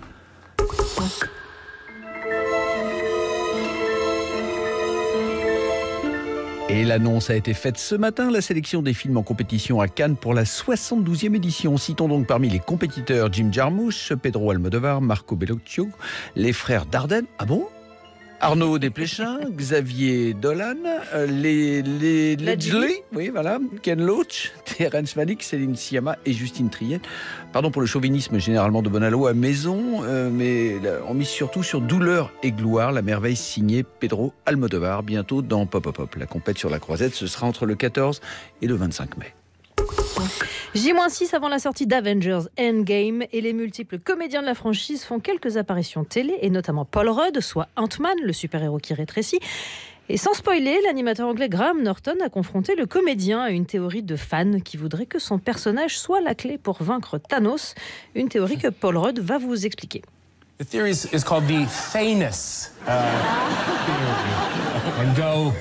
Et l'annonce a été faite ce matin, la sélection des films en compétition à Cannes pour la 72e édition. Citons donc parmi les compétiteurs Jim Jarmusch, Pedro Almodovar, Marco Bellocchio, les frères Dardenne. Ah bon ? Arnaud Desplechin, Xavier Dolan, les Ledgely, oui voilà, Ken Loach, Terrence Malick, Céline Sciamma et Justine Triet. Pardon pour le chauvinisme généralement de Bonallo à maison, mais on mise surtout sur Douleur et gloire, la merveille signée Pedro Almodovar, bientôt dans Pop Pop Pop. La compète sur la croisette, ce sera entre le 14 et le 25 mai. J-6 avant la sortie d'Avengers Endgame et les multiples comédiens de la franchise font quelques apparitions télé et notamment Paul Rudd, soit Ant-Man, le super-héros qui rétrécit. Et sans spoiler, l'animateur anglais Graham Norton a confronté le comédien à une théorie de fan qui voudrait que son personnage soit la clé pour vaincre Thanos, une théorie que Paul Rudd va vous expliquer. The theory is called the Thanos theory. And go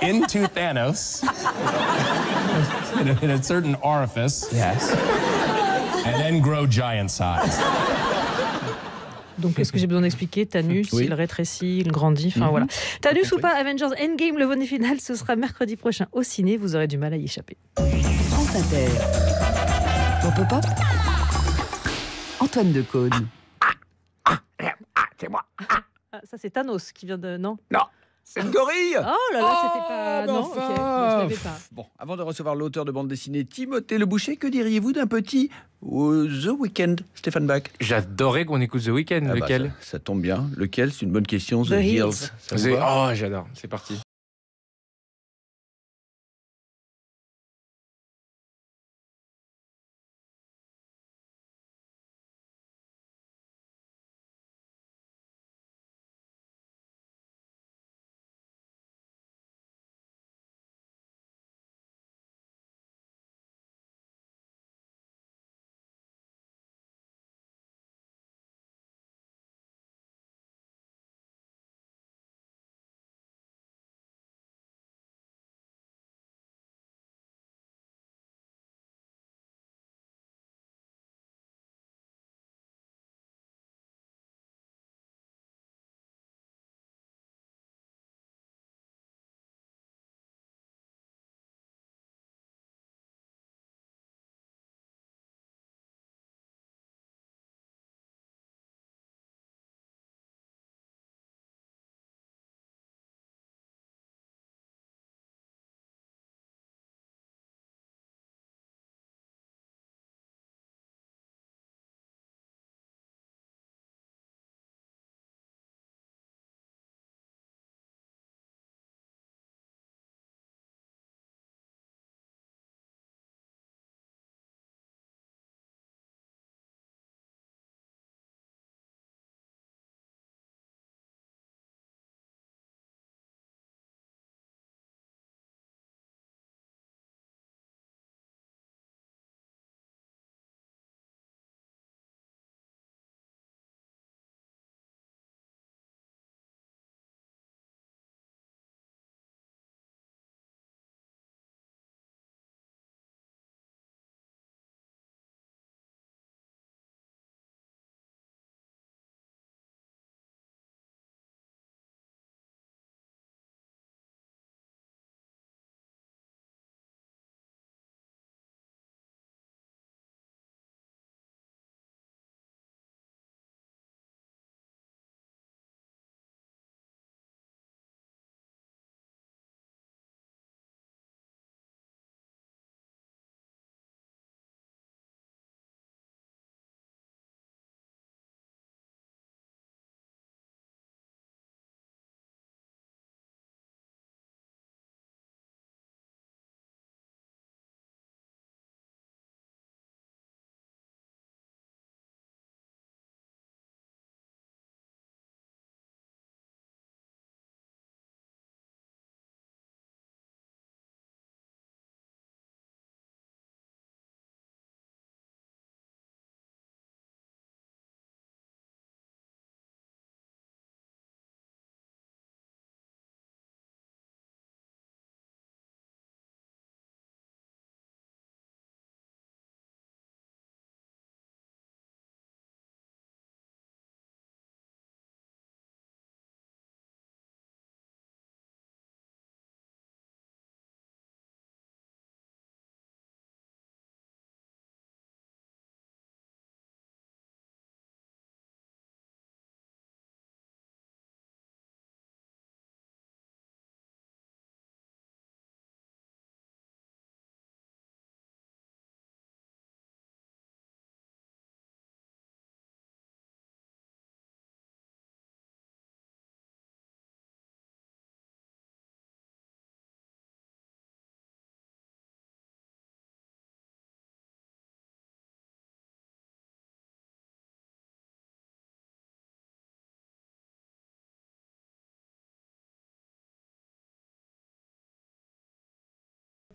into Thanos in a certain orifice. Yes. And then grow giant size. Donc, est-ce que j'ai besoin d'expliquer Thanos, Oui. il rétrécit, il grandit, enfin voilà. Thanos ou pas, Avengers Endgame, le volet final, ce sera mercredi prochain au ciné. Vous aurez du mal à y échapper. France Inter. Pop Pop Pop. Antoine Decaune. C'est moi. Ah, ça, c'est Thanos qui vient de... Non. C'est une gorille. Oh là là, c'était pas... mais Non, enfin. ok, moi, je l'avais pas. Bon, avant de recevoir l'auteur de bande dessinée Timothée Le Boucher, que diriez-vous d'un petit The Weeknd, Stéphane Bach? J'adorais qu'on écoute The Weeknd. Ah bah, Lequel ça tombe bien. Lequel? C'est une bonne question. The Hills. Ça vous va Oh, j'adore. C'est parti.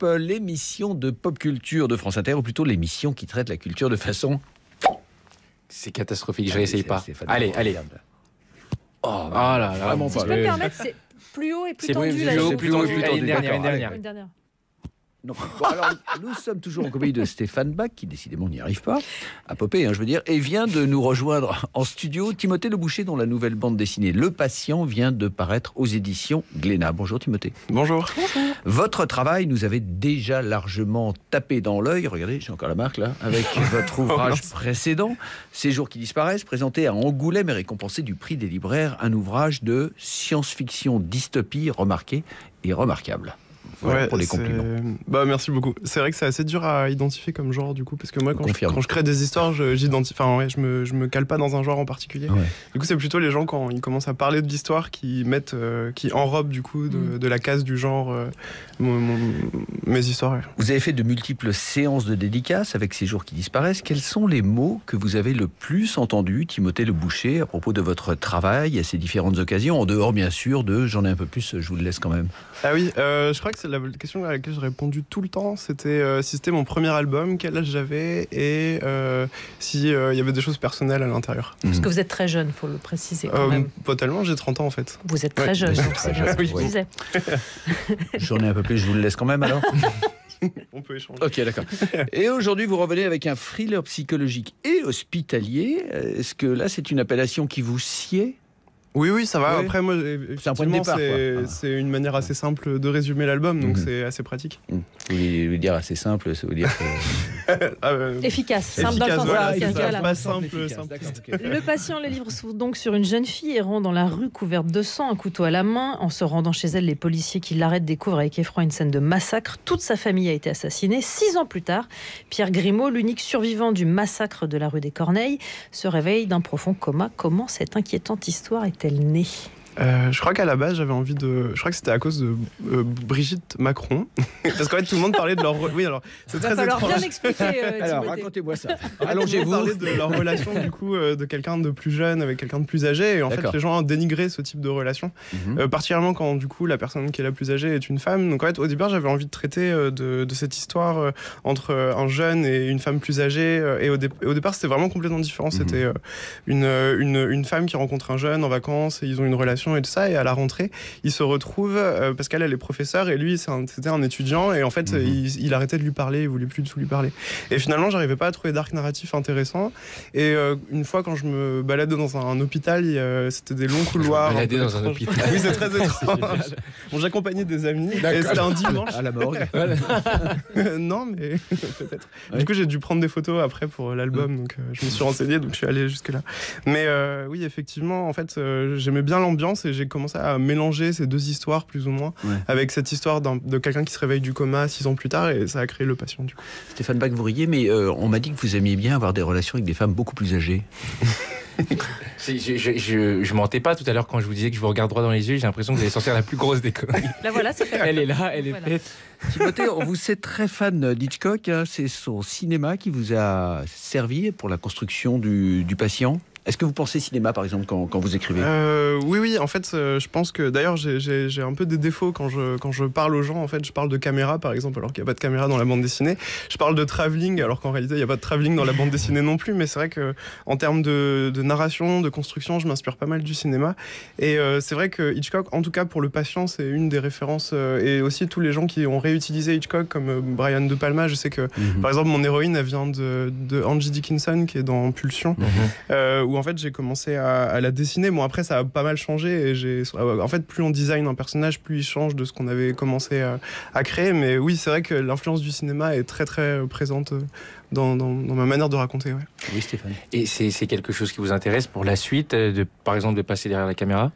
l'émission de pop culture de France Inter, ou plutôt l'émission qui traite la culture de façon... C'est catastrophique, je réessaye pas. Allez. Oh là là, vraiment si pas. je peux me permettre, c'est plus haut et plus tendu. C'est plus haut et plus tendu. Une dernière. Non. Bon, alors, nous sommes toujours en compagnie de Stéphane Bach, qui décidément n'y arrive pas à popper, je veux dire, et vient de nous rejoindre en studio Timothée Leboucher, dont la nouvelle bande dessinée Le Patient vient de paraître aux éditions Glénat. Bonjour Timothée. Bonjour. Votre travail nous avait déjà largement tapé dans l'œil, regardez, j'ai encore la marque là, avec votre ouvrage précédent, Ces jours qui disparaissent, présenté à Angoulême et récompensé du prix des libraires, un ouvrage de science-fiction dystopie remarqué et remarquable. Voilà, pour les compliments. Merci beaucoup. C'est vrai que c'est assez dur à identifier comme genre, du coup, parce que moi, quand je crée des histoires, je me cale pas dans un genre en particulier. Ouais. Du coup, c'est plutôt les gens, quand ils commencent à parler de l'histoire, qui enrobent, du coup, de la case du genre mes histoires. Ouais. Vous avez fait de multiples séances de dédicaces avec Ces jours qui disparaissent. Quels sont les mots que vous avez le plus entendus, Timothée Leboucher, à propos de votre travail à ces différentes occasions, en dehors, bien sûr, de j'en ai un peu plus, je vous le laisse quand même. Ah oui, je crois que c'est la question à laquelle j'ai répondu tout le temps, c'était si c'était mon premier album, quel âge j'avais et si y avait des choses personnelles à l'intérieur. Parce que vous êtes très jeune, il faut le préciser quand même. Pas tellement, j'ai 30 ans en fait. Vous êtes très jeune, donc c'est bien ce que je disais. J'en ai un peu plus, je vous le laisse quand même alors. On peut échanger. Ok, d'accord. Et aujourd'hui, vous revenez avec un thriller psychologique et hospitalier. Est-ce que là, c'est une appellation qui vous sied ? Oui, ça va. Ouais. Après, moi, c'est un point de départ. C'est une manière assez simple de résumer l'album, donc c'est assez pratique. Vous voulez dire assez simple, ça veut dire que... efficace, simple dans le sens pas simple. Le patient, le livre s'ouvre donc sur une jeune fille errant dans la rue couverte de sang, un couteau à la main. En se rendant chez elle, les policiers qui l'arrêtent découvrent avec effroi une scène de massacre. Toute sa famille a été assassinée. 6 ans plus tard, Pierre Grimaud, l'unique survivant du massacre de la rue des Corneilles, se réveille d'un profond coma. Comment cette inquiétante histoire est-elle née ? Je crois qu'à la base, j'avais envie de... Je crois que c'était à cause de Brigitte Macron. Parce qu'en fait, tout le monde parlait de leur... Oui, alors, c'est très étrange. Il va falloir bien expliquer, alors, racontez-moi ça. Allongez-vous. On parlait de leur relation, du coup, de quelqu'un de plus jeune avec quelqu'un de plus âgé. Et en fait, les gens dénigraient ce type de relation. Particulièrement quand, du coup, la personne qui est la plus âgée est une femme. Donc, en fait, au départ, j'avais envie de traiter de cette histoire entre un jeune et une femme plus âgée. Et au départ, c'était vraiment complètement différent. C'était une femme qui rencontre un jeune en vacances et ils ont une relation et tout ça, et à la rentrée il se retrouve parce qu'elle est professeure et lui c'était un étudiant et en fait il arrêtait de lui parler, il voulait plus du tout lui parler et finalement j'arrivais pas à trouver d'arc narratif intéressant et une fois quand je me baladais dans un hôpital c'était des longs couloirs dans un hôpital. Oui, c'est très étrange. Bon, j'accompagnais des amis et c'était un dimanche à la morgue. Non mais peut-être du coup j'ai dû prendre des photos après pour l'album donc je me suis renseigné donc je suis allé jusque là mais oui effectivement en fait j'aimais bien l'ambiance et j'ai commencé à mélanger ces deux histoires plus ou moins avec cette histoire de quelqu'un qui se réveille du coma 6 ans plus tard et ça a créé Le Patient du coup. Stéphane Bach, vous riez, mais on m'a dit que vous aimiez bien avoir des relations avec des femmes beaucoup plus âgées. Je mentais pas tout à l'heure quand je vous disais que je vous regarde droit dans les yeux, j'ai l'impression que vous allez sortir la plus grosse des conneries. Là voilà, c'est fait. Elle est là, elle est faite. Timothée, vous êtes très fan d'Hitchcock, hein, c'est son cinéma qui vous a servi pour la construction du patient. Est-ce que vous pensez cinéma, par exemple, quand vous écrivez ? Oui. En fait, je pense que d'ailleurs, j'ai un peu des défauts quand je parle aux gens. En fait, je parle de caméra, par exemple, alors qu'il n'y a pas de caméra dans la bande dessinée. Je parle de travelling, alors qu'en réalité, il n'y a pas de travelling dans la bande dessinée non plus. Mais c'est vrai que en termes de narration, de construction, je m'inspire pas mal du cinéma. Et c'est vrai que Hitchcock, en tout cas pour Le Patient, c'est une des références. Et aussi tous les gens qui ont réutilisé Hitchcock, comme Brian De Palma. Je sais que, par exemple, mon héroïne, elle vient de Angie Dickinson, qui est dans Pulsion. Où en fait j'ai commencé à la dessiner. Bon après ça a pas mal changé et en fait plus on design un personnage, plus il change de ce qu'on avait commencé à créer. Mais oui, c'est vrai que l'influence du cinéma est très très présente dans ma manière de raconter. Ouais. Oui, Stéphane. Et c'est quelque chose qui vous intéresse pour la suite, par exemple de passer derrière la caméra ?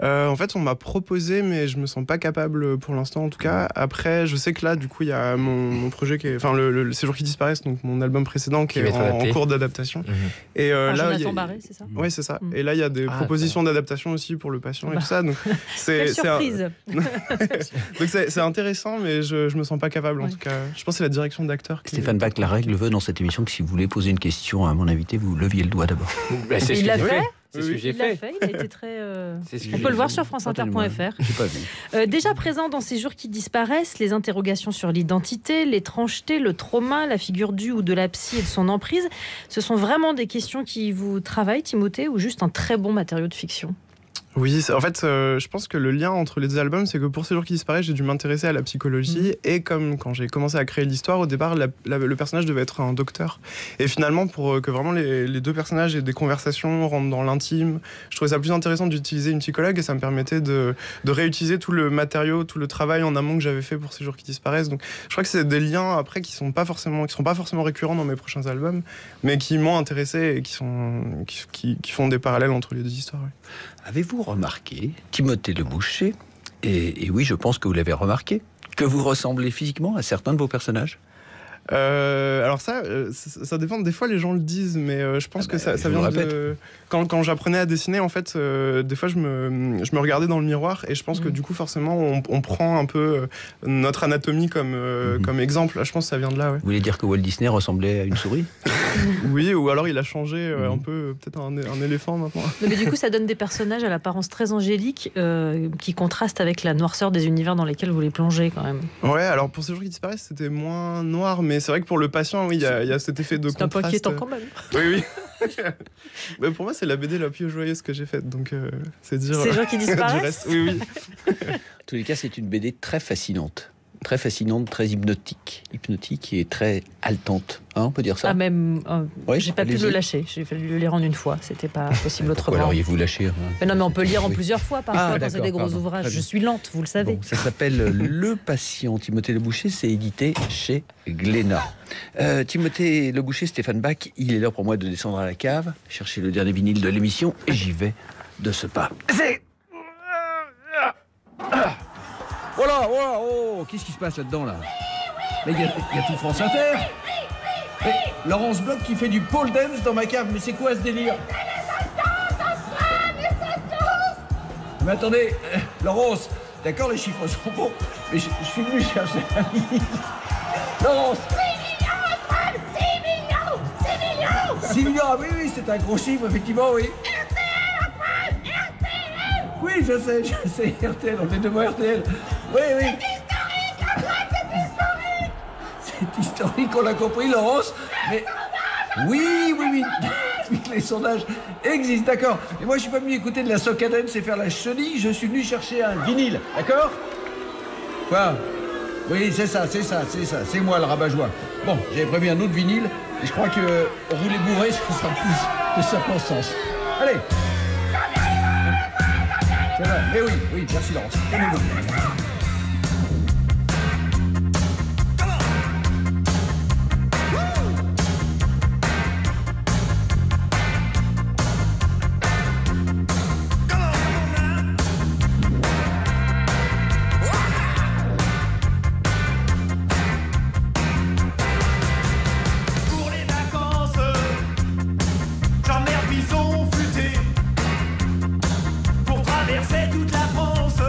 En fait, on m'a proposé, mais je me sens pas capable pour l'instant, en tout cas. Après, je sais que là, du coup, il y a mon projet qui est, enfin, le Ces jours qui disparaissent, donc mon album précédent qui est en cours d'adaptation. Et là, Jonathan Barré, c'est ça ? Oui, c'est ça. Et là, il y a des propositions d'adaptation aussi pour Le Patient et tout ça. Donc, quelle surprise. Donc c'est intéressant, mais je me sens pas capable, en tout cas. Je pense que c'est la direction d'acteur. Stéphane Bach, la règle veut dans cette émission que si vous voulez poser une question à mon invité, vous leviez le doigt d'abord. Il l'a fait ? C'est ce que j'ai Il l'a fait. fait, il a été très... C'est ce que On j'ai peut le voir fait. sur franceinter.fr. J'ai pas vu. Déjà présent dans Ces jours qui disparaissent, les interrogations sur l'identité, l'étrangeté, le trauma, la figure du ou de la psy et de son emprise, ce sont vraiment des questions qui vous travaillent, Timothée, ou juste un très bon matériau de fiction? Oui, en fait, je pense que le lien entre les deux albums, c'est que pour Ces jours qui disparaissent, j'ai dû m'intéresser à la psychologie. Et comme quand j'ai commencé à créer l'histoire, au départ, le personnage devait être un docteur. Et finalement, pour que vraiment les deux personnages aient des conversations, rentrent dans l'intime, je trouvais ça plus intéressant d'utiliser une psychologue et ça me permettait de réutiliser tout le matériau, tout le travail en amont que j'avais fait pour Ces jours qui disparaissent. Donc, je crois que c'est des liens après qui seront pas forcément récurrents dans mes prochains albums, mais qui m'ont intéressé et qui font des parallèles entre les deux histoires. Ouais. Avez-vous remarqué, Timothée Le Boucher, et oui, je pense que vous l'avez remarqué, que vous ressemblez physiquement à certains de vos personnages? Alors ça dépend. Des fois, les gens le disent, mais je pense que ça vient de... Quand j'apprenais à dessiner, en fait, des fois, je me regardais dans le miroir et je pense que du coup, forcément, on prend un peu notre anatomie comme exemple. Je pense que ça vient de là, ouais. Vous voulez dire que Walt Disney ressemblait à une souris? Oui, ou alors il a changé un peu, peut-être un éléphant maintenant. Non, mais du coup, ça donne des personnages à l'apparence très angélique qui contrastent avec la noirceur des univers dans lesquels vous les plongez, quand même. Ouais, alors pour Ces jours qui disparaissent, c'était moins noir, mais c'est vrai que pour le patient, oui, il y a cet effet de contraste. C'est un peu inquiétant quand même. Oui. Mais pour moi, c'est la BD la plus joyeuse que j'ai faite, donc c'est dire. Ces jours qui disparaissent. Oui. En tous les cas, c'est une BD très fascinante, très hypnotique et très haletante. Hein, on peut dire ça. Ah, même. Oui, j'ai pas pu le lâcher. J'ai fallu le lire en une fois. C'était pas possible autrement. Alors, vous lâcher. Mais non, mais on peut lire en plusieurs fois parfois quand c'est des gros ouvrages. Je suis lente, vous le savez. Bon, ça s'appelle Le Patient. Timothée Le Boucher, c'est édité chez Glénat. Timothée Le Boucher, Stéphane Bach, il est l'heure pour moi de descendre à la cave, chercher le dernier vinyle de l'émission, et j'y vais de ce pas. Voilà, oh, qu'est-ce qui se passe là-dedans, là? Mais il y a tout France Inter. Mais Laurence Bloch qui fait du pole dance dans ma cave, mais c'est quoi ce délire? Mais attendez, Laurence, d'accord, les chiffres sont bons, mais je suis venu chercher un vinyle. Laurence! 6 millions, ah oui, c'est un gros chiffre, effectivement, oui. Oui, je sais, RTL, on est devant RTL. Oui. C'est historique, on l'a compris, Laurence. Mais oui. Les sondages existent, d'accord. Et moi, je suis pas venu écouter de la Socadence et faire la chenille, je suis venu chercher un vinyle, d'accord? Quoi? Oui, c'est ça, c'est moi le rabat-joie. Bon, j'avais prévu un autre vinyle, et je crois que rouler bourré, ce sera plus de circonstance. Allez! C'est vrai, mais oui, merci Laurence. Toute la France,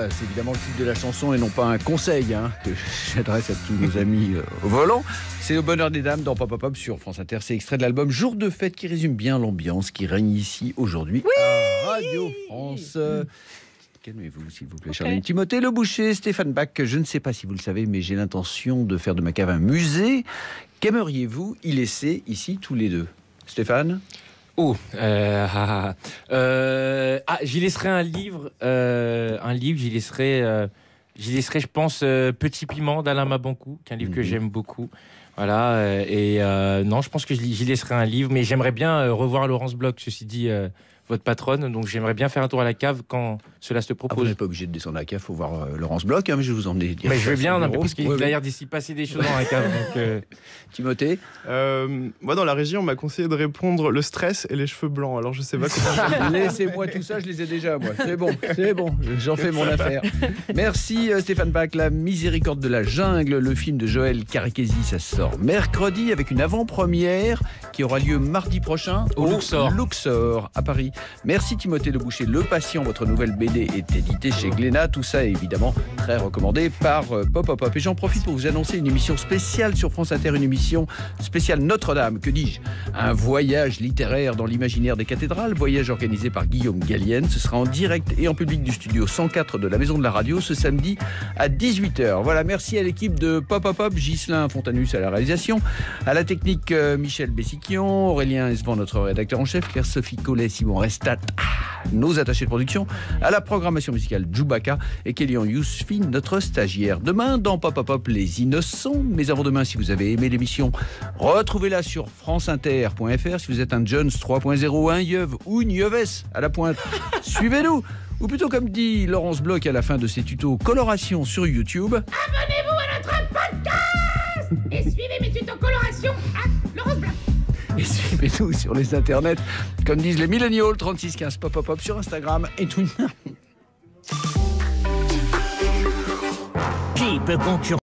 c'est évidemment le titre de la chanson et non pas un conseil que j'adresse à tous nos amis au volant. C'est au bonheur des dames dans Pop Pop Pop sur France Inter. C'est extrait de l'album Jour de fête qui résume bien l'ambiance qui règne ici aujourd'hui à Radio France. Calmez-vous, s'il vous plaît, Charline. Timothée Le Boucher, Stéphane Bach, je ne sais pas si vous le savez, mais j'ai l'intention de faire de ma cave un musée. Qu'aimeriez-vous y laisser ici tous les deux? Stéphane? J'y laisserai un livre, j'y laisserai, je pense, Petit Piment d'Alain Mabanckou, qui est un livre que j'aime beaucoup. Voilà, non, je pense que j'y laisserai un livre, mais j'aimerais bien revoir Laurence Bloch, ceci dit, votre patronne, donc j'aimerais bien faire un tour à la cave quand cela se propose. Vous n'êtes pas obligé de descendre à la cave, il faut voir Laurence Bloch, mais je vais vous emmener dire. Mais je veux bien, parce qu'il a l'air d'y passer des choses dans la cave. Donc, Timothée? Moi, dans la régie, on m'a conseillé de répondre le stress et les cheveux blancs, alors je sais pas comment. Laissez-moi tout ça, je les ai déjà, moi. C'est bon, j'en fais mon affaire. Merci Stéphane Bach. La miséricorde de la jungle, le film de Joël Carricesi, ça sort mercredi avec une avant-première qui aura lieu mardi prochain au Luxor à Paris. Merci Timothée Le Boucher. Le Patient, votre nouvelle BD est éditée chez Glénat. Tout ça est évidemment très recommandé par Pop Pop Pop. Et j'en profite pour vous annoncer une émission spéciale sur France Inter, une émission spéciale Notre-Dame, que dis-je, un voyage littéraire dans l'imaginaire des cathédrales, voyage organisé par Guillaume Gallienne. Ce sera en direct et en public du studio 104 de la Maison de la Radio ce samedi à 18h. Voilà, merci à l'équipe de Pop Pop Pop, Ghislain Fontanus à la réalisation, à la technique Michel Bessiquion, Aurélien Esban, notre rédacteur en chef, Claire-Sophie Collet, Simon Restat, nos attachés de production, à la programmation musicale Djoubaka et Kélian Yousfi, notre stagiaire. Demain, dans Pop Pop Pop, les innocents. Mais avant demain, si vous avez aimé l'émission, retrouvez-la sur franceinter.fr. Si vous êtes un Jones 3.0, un Yeuve ou une Yeuvesse à la pointe, suivez-nous. Ou plutôt, comme dit Laurence Bloch à la fin de ses tutos coloration sur YouTube, abonnez-vous à notre podcast et suivez mes tutos coloration à Laurence Bloch. Et suivez-nous sur les internets, comme disent les millennials, 3615 Pop Pop Pop sur Instagram et Twitter. Qui peut concurrencer